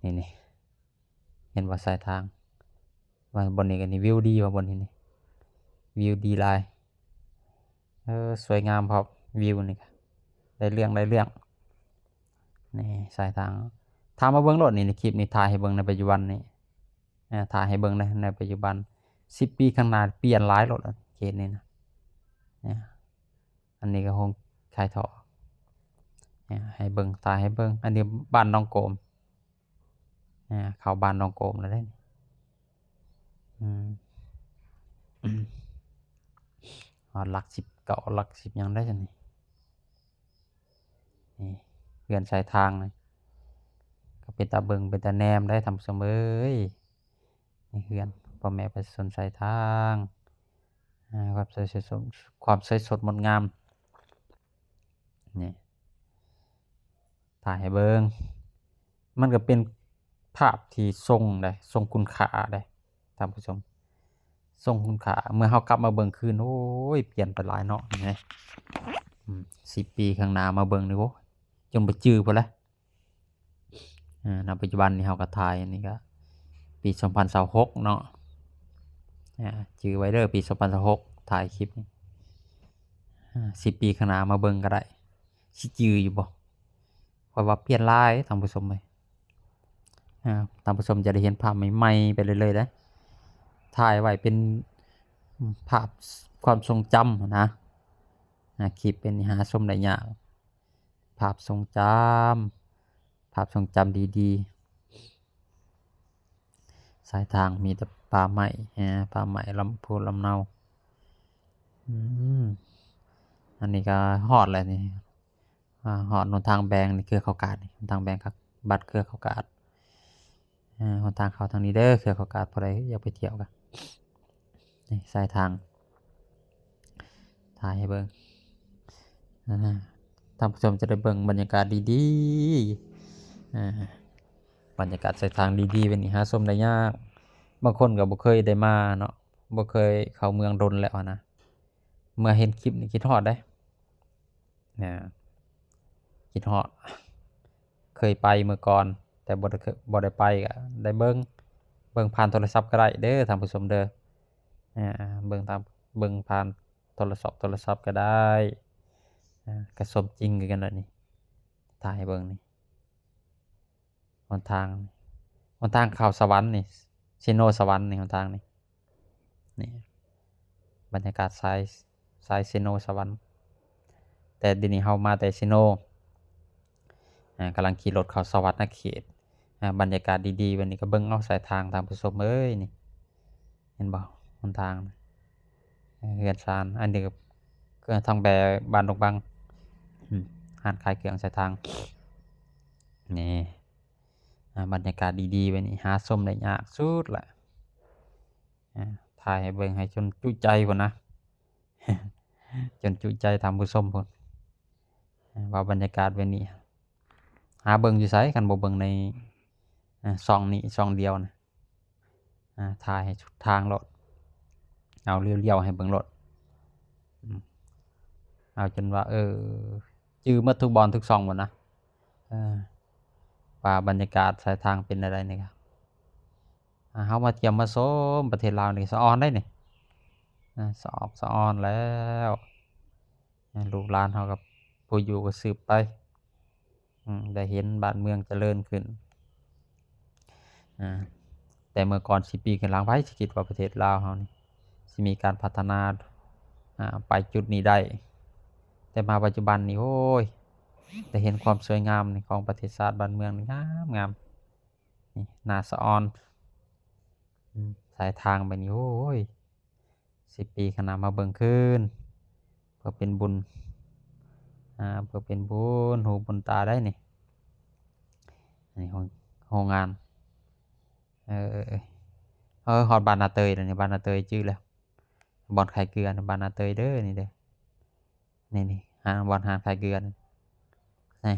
นี่เห็นว่าสายทางว่าบนนี้กันนี่วิวดีว่าบนนี้นี่วิวดีหลายสวยงามพอวิวนี่ได้เรื่องนี่สายทางทำมาเบิ่งรถนี่ในคลิปนี้ถ่ายให้เบิ่งในปัจจุบันนี่ถ่ายให้เบิ่งในปัจจุบัน10 ปีข้างหน้าเปลี่ยนหลายรถเขตนี้นะอันนี้ก็คงขายท่อให้เบิ่งถ่ายให้เบิ่งอันนี้บ้านน้องโกมเข้าบ้านน้องโกมแล้วได้หลัก10เก่าหลัก10ยังได้จังนี่เพื่อนสายทางเลยก็เป็นตาเบิ่งเป็นตาแนมได้ทำเสมอนี่เพื่อนพ่อแม่ประชาชนสายทางความสวยสดงดงามนี่ถ่ายให้เบิ่งมันก็เป็นภาพที่ทรงได้ทรงคุณค่าได้ท่านผู้ชมทรงคุณค่าเมื่อเฮากลับมาเบิ่งคืนโอ้ยเปลี่ยนไปหลายเนาะนี่10 ปีข้างหน้ามาเบิ่งนี่โอ้จนบ่จื้อพุ่นละณปัจจุบันนี้เฮาก็ถ่ายอันนี้ก็ปี2026เนาะจื้อไว้เด้อปี2026ถ่ายคลิปนี้10 ปีข้างหน้ามาเบิ่งก็ได้สิจื้ออยู่บ่เพราะว่าเปลี่ยนหลายท่านผู้ชมเอ้ยท่านผู้ชมจะได้เห็นภาพใหม่ๆไปเรื่อยๆเด้ถ่ายไว้เป็นภาพความทรงจำนะคลิปเป็นหาชมได้ยากภาพทรงจำดีๆสายทางมีแต่ป่าไม้ลำพูลำเนาอันนี้ก็ฮอดแล้วนี่ฮอดหนทางแบงนี่คือเขากาดนี่หนทางแบงครับบัตรคือเขากาดหนทางเข้าทางนี้เด้อคือเขากาดพอได้อยากไปเที่ยวกันนี่สายทางถ่ายให้เบิ่งท่านผู้ชมจะได้เบิ่งบรรยากาศดีๆบรรยากาศสายทางดีๆเป็นนี่หาชมได้ยากบางคนก็บ่เคยได้มาเนาะบ่เคยเข้าเมืองดนแล้วนะเมื่อเห็นคลิปนี่คิดฮอดได้คิดฮอดเคยไปเมื่อก่อนแต่บ่ได้ไปก็ได้เบิ่งผ่านโทรศัพท์ก็ได้เด้อท่านผู้ชมเด้อเบิ่งผ่านโทรศัพท์ก็ได้ก็สมจริงคือกันแล้วนี่ถ่ายให้เบิ่งนี่หนทางเข้าสวรรค์นี่ซิโนสวรรค์นี่หนทางนี่บรรยากาศสายซิโนสวรรค์แต่เดี๋ยวนี้เฮามาแต่ซิโนกำลังขี่รถเข้าสวรรค์เขตบรรยากาศดีๆวันนี้ก็เบิ่งเอาสายทางทางผู้ชมเอ้ยนี่เห็นบ่หนทางเฮือนซานอันนี้ก็ทางแบบ้านดงบังร้านขายเครื่องสายทางนี่บรรยากาศดีๆวันนี้หาชมได้ยากสุดละถ่ายให้เบิ่งให้จนจุใจพุ่นนะ จนจุใจทำผู้ชมพุ่นว่าบรรยากาศวันนี้หาเบิ่งอยู่ไสกันบ่เบิ่งในช่องนี้ช่องเดียวนะถ่ายให้ชุดทางรถเอาเรียวๆให้เบิ่งรถเอาจนว่าจื้อหมดทุกบอนทุกช่องหมดนะว่าบรรยากาศสายทางเป็นอะไรนี่ครับเฮามาเที่ยวมาชมประเทศลาวนี่สะออนได้นี่สะออนแล้วลูกหลานเฮากับผู้อยู่ก็สืบไปได้เห็นบ้านเมืองเจริญขึ้นแต่เมื่อก่อน10 ปีขึ้นหลังไผสิคิดว่าประเทศลาวเฮานี่สิมีการพัฒนาไปจุดนี้ได้แต่มาปัจจุบันนี่โอ้ยได้เห็นความสวยงามนี่ของประเทศชาติบ้านเมืองนี่งามนี่น่าสะออนสายทางไปนี่โอ้ย10 ปีข้างหน้ามาเบิ่งคืนเพื่อเป็นบุญเพื่อเป็นบุญหูบุญตาได้นี่อันนี้โรงงานฮอดบ้านนาเตยแล้วนี่บ้านนาเตยชื่อแล้วบ่อนขายเกลือบ้านนาเตยเด้อนี่เด้อนี่บ่อนหาขายเกลือนี่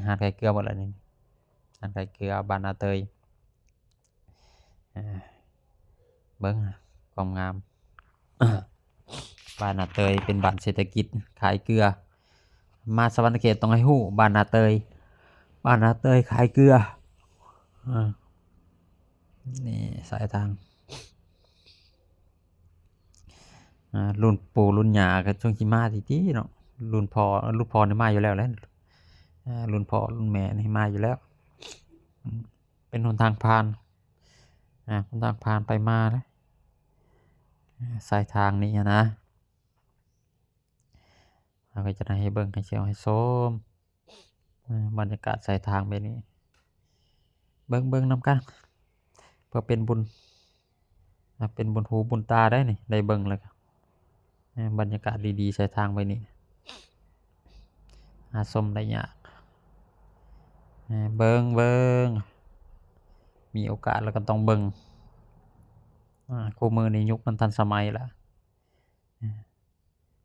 หาขายเกลือหมดแล้วนี่หาขายเกลือบ้านนาเตยเบิ่งความงามบ้านนาเตยเป็นบ้านเศรษฐกิจขายเกลือมาสวรรค์เขตต้องให้ฮู้บ้านนาเตยขายเกลือ นี่สายทางรุ่นปู่รุ่นย่าก็ช่วงสิมาติๆเนาะรุ่นพ่อนี่มาอยู่แล้วแหละรุ่นพ่อรุ่นแม่นี่มาอยู่แล้วเป็นหนทางผ่านหนทางผ่านไปมาเด้สายทางนี้อะนะเราก็จะได้ให้เบิ่งให้เชียวให้ชมบรรยากาศสายทางแบบนี้เบิ่งนำกันเพื่อเป็นบุญเป็นบุญหูบุญตาได้นี่ได้เบิ่งแล้วก็บรรยากาศดีๆสายทางไปนี่หาชมได้ยากเบิ่งมีโอกาสแล้วก็ต้องเบิ่งคู่มือนี้ยุคมันทันสมัยแล้ว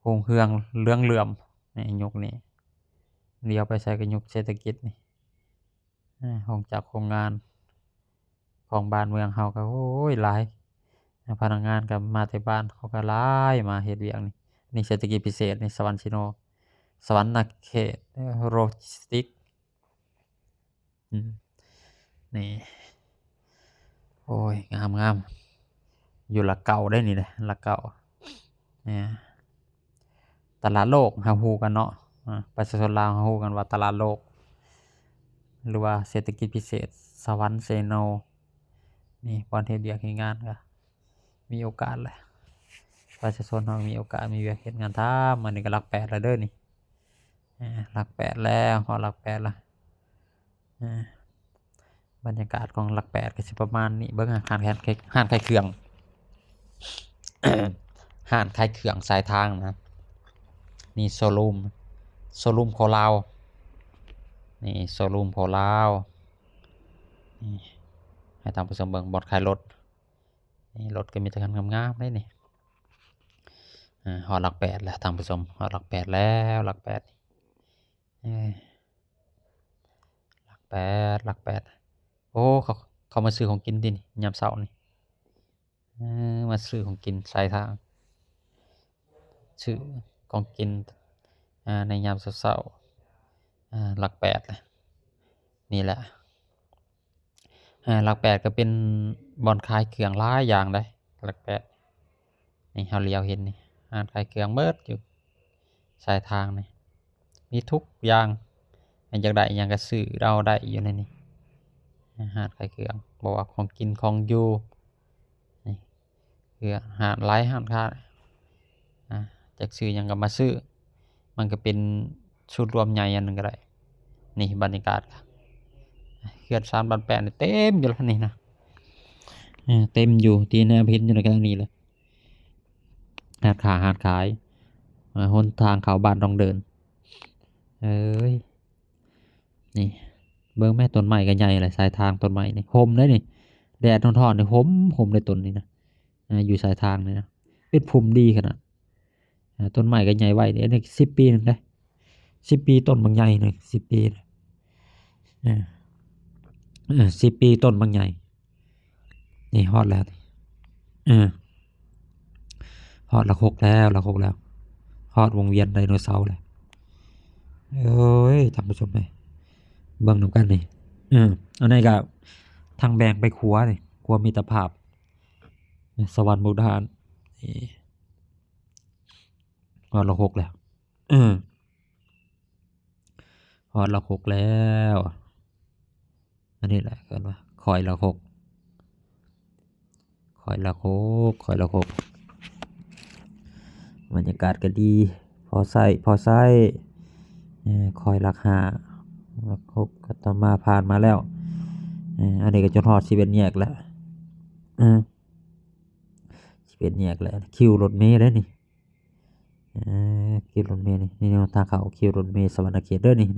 โรงเรืองเหลืองเหลื่อมในยุคนี้เลี้ยวไปใช้กับยุคเศรษฐกิจนี่โรงจักรโรงงานของบ้านเมืองเฮาก็โอ้ยหลายพนักงานก็มาแต่บ้านเขาก็หลายมาเฮ็ดเวียกนี่เศรษฐกิจพิเศษนี่สวรรค์ชิโนสวรรค์เขตโลจิสติกนี่โอ้ยงามอยู่หลักเก่าได้นี่แหละหลักเก่าตลาดโลกเฮาฮู้กันเนาะประชาชนลาวเฮาฮู้กันว่าตลาดโลกหรือว่าเศรษฐกิจพิเศษสวรรค์เซโนนี่บ่อนเฮ็ดเวียกเฮ็ดงานก็มีโอกาสแหละประชาชนเฮามีโอกาสมีเวียกเฮ็ดงานทำอันนี้ก็หลัก8แล้วเด้อนี่หลัก8แล้วฮอดหลัก8แล้วบรรยากาศของหลัก8ก็สิประมาณนี้เบิ่งห้านขายเครื่อง ห้านขายเครื่องสายทางนะนี่โชว์รูมโคลาวนี่โชว์รูมโคลาวนี่ให้ท่านผู้ชมเบิ่งบ่อนขายรถนี่รถก็มีแต่คันงามๆได้นี่ฮอดหลัก8แล้วท่านผู้ชมฮอดหลัก8แล้วหลัก8หลัก8โอ้เขามาซื้อของกินตินี่ยามเช้านี่มาซื้อของกินสายทางซื้อของกินในยามเช้าหลัก8แหละนี่แหละหลัก8ก็เป็นบ่อนขายเครื่องหลายอย่างเลยหลัก8นี่เฮาเลี้ยวเห็นนี่ร้านขายเครื่องเบิดอยู่สายทางนี่มีทุกอย่างอยากได้อิหยังก็ซื้อเอาได้อยู่ในนี้ร้านขายเครื่องบ่ว่าของกินของอยู่นี่คือร้านหลายร้านค้าจักซื้อหยังก็มาซื้อมันก็เป็นชุดรวมใหญ่อันหนึ่งก็ได้นี่บรรยากาศเขื่อนสามบ้านแปดนี่เต็มอยู่แล้วนี่นะเต็มอยู่ที่แนวเห็นอยู่ในขณะนี้เลยหาดขายหนทางเขาบ้านต้องเดินเอ้ยนี่เบิ่งแม่ต้นไม้ก็ใหญ่แหละสายทางต้นไม้นี่ห่มได้นี่แดดร้อนๆนี่ห่มได้ต้นนี่นะอยู่สายทางนี่นะเป็นภูมิดีขนาดต้นไม้ก็ใหญ่ไว้นี่อันนี้10 ปีนึงได้10 ปีต้นบางใหญ่นึง10 ปี10 ปีต้นบางใหญ่นี่ฮอดแล้วฮอดหลัก6แล้วฮอดวงเวียนไดโนเสาร์เลยเอ้ยท่านผู้ชมเอ้ยเบิ่งนำกันนี่อันนี้ก็ทางแบงไปขัวนี่ขัวมิตรภาพสวรรค์มุกดาหารนี่ฮอดหลัก6แล้วฮอดหลัก6แล้วอันนี้แหละเกินว่าคอยหลัก6บรรยากาศก็ดีพอใช้คอยหลัก5หลัก6ก็ต่อมาผ่านมาแล้วอันนี้ก็จนฮอด11แยกแล้ว11แยกแล้วคิวรถเมล์เด้อนี่คิวรถเมล์นี่ทางเข้าคิวรถเมล์สวรรณเขตเด้อนี่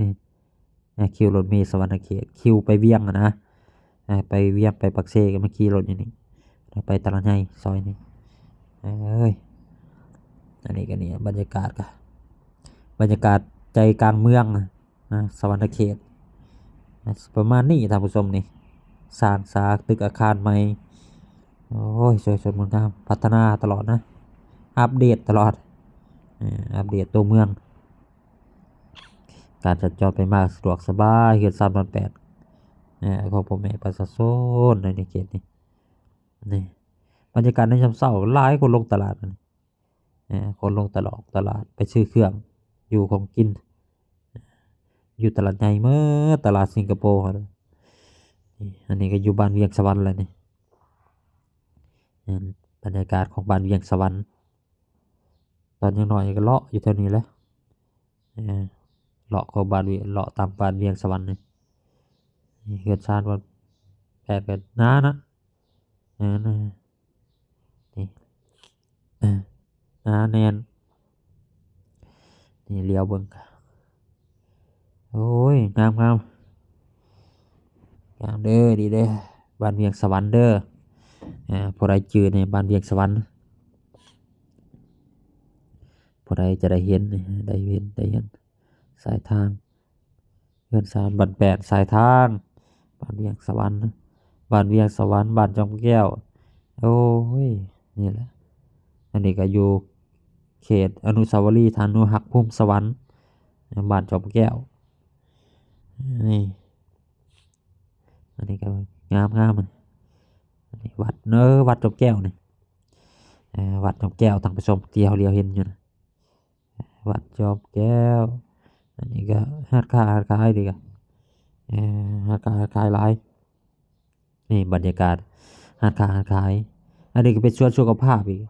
คิวรถเมล์สวรรณเขตคิวไปเวียงนะไปเวียงไปปักเซก็มาขี่รถอยู่นี่ไปตลาดใหญ่ซอยนี้เอ้ยอันนี้ก็นี่บรรยากาศใจกลางเมืองสวรรณเขตประมาณนี้ท่านผู้ชมนี่สร้างตึกอาคารใหม่โอ้ยสวยสดงดงามพัฒนาตลอดนะอัปเดตตลอดอัปเดตตัวเมืองการสัญจรไปมาสะดวกสบายเขื่อน308ของพ่อแม่ประชาชนในเขตนี้ นี่บรรยากาศในยามเช้าหลายคนลงตลาดนั่นคนลงตลาดไปซื้อเครื่องอยู่ของกิน อยู่ตลาดใหญ่เมื่อตลาดสิงคโปร์ครับนี่อันนี้ก็อยู่บ้านเวียงสวรรค์เลยนี่บรรยากาศของบ้านเวียงสวรรค์ตอนยังน้อยก็เลาะอยู่แถวนี้แหละเออเลาะของบ้านเวียงเลาะตามบ้านเวียงสวรรค์นี่เกิดชาติว่าแปดกันนะนะนี่เออแนนนี่เลี้ยวเบิ่งโอ้ยงามเด้อดีเด้อบ้านเวียงสวรรค์เด้อพอได้จือในบ้านเวียงสวรรค์พอได้จะได้เห็นนี่ได้เห็นสายทางเงินสารบันแปดสายทางบ้านเวียงสวรรค์บ้านเวียงสวรรค์บ้านจอมแก้วโอ้ยนี่แหละอันนี้ก็อยู่เขตอนุสาวรีย์ธานุหักภูมิสวรรค์บ้านจอมแก้วนี่อันนี้ก็งามอันนี้วัดวัดจอมแก้วนี่วัดจอมแก้วท่านผู้ชมที่เราเรียวเห็นอยู่นะวัดจอมแก้วอันนี้ก็หาดคายดีกว่าหาดคายหลายนี่บรรยากาศหาดคายอันนี้ก็เป็นสวนสุขภาพอีก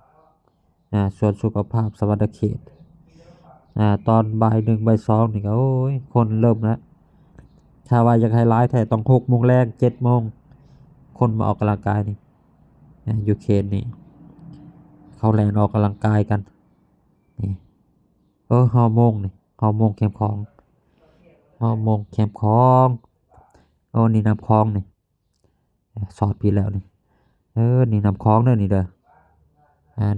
สวนสุขภาพสวรรณเขตตอนบ่ายหนึ่งบ่ายสองนี่ก็โอ้ยคนเริ่มแล้วถ้าว่าอยากให้หลายแท้ต้อง6 โมงแรก7 โมงคนมาออกกำลังกายนี่อยู่เขตนี่เขาแลนออกกำลังกายกันนี่ฮอร์โมนนี่ฮอร์โมนแคมป์ของฮอร์โมนแคมป์ของโอ้นี่น้ำคลองนี่สอดพี่แล้วนี่นี่น้ำคลองเด้อนี่เด้อ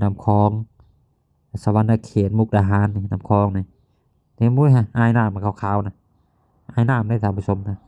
น้ำคลองสวรรณเขตมุกดาหารนี่น้ำคลองนี่เต็มมุ้ยฮะอายน้ำมันขาวๆนะอายน้ำได้ท่านผู้ชมนะ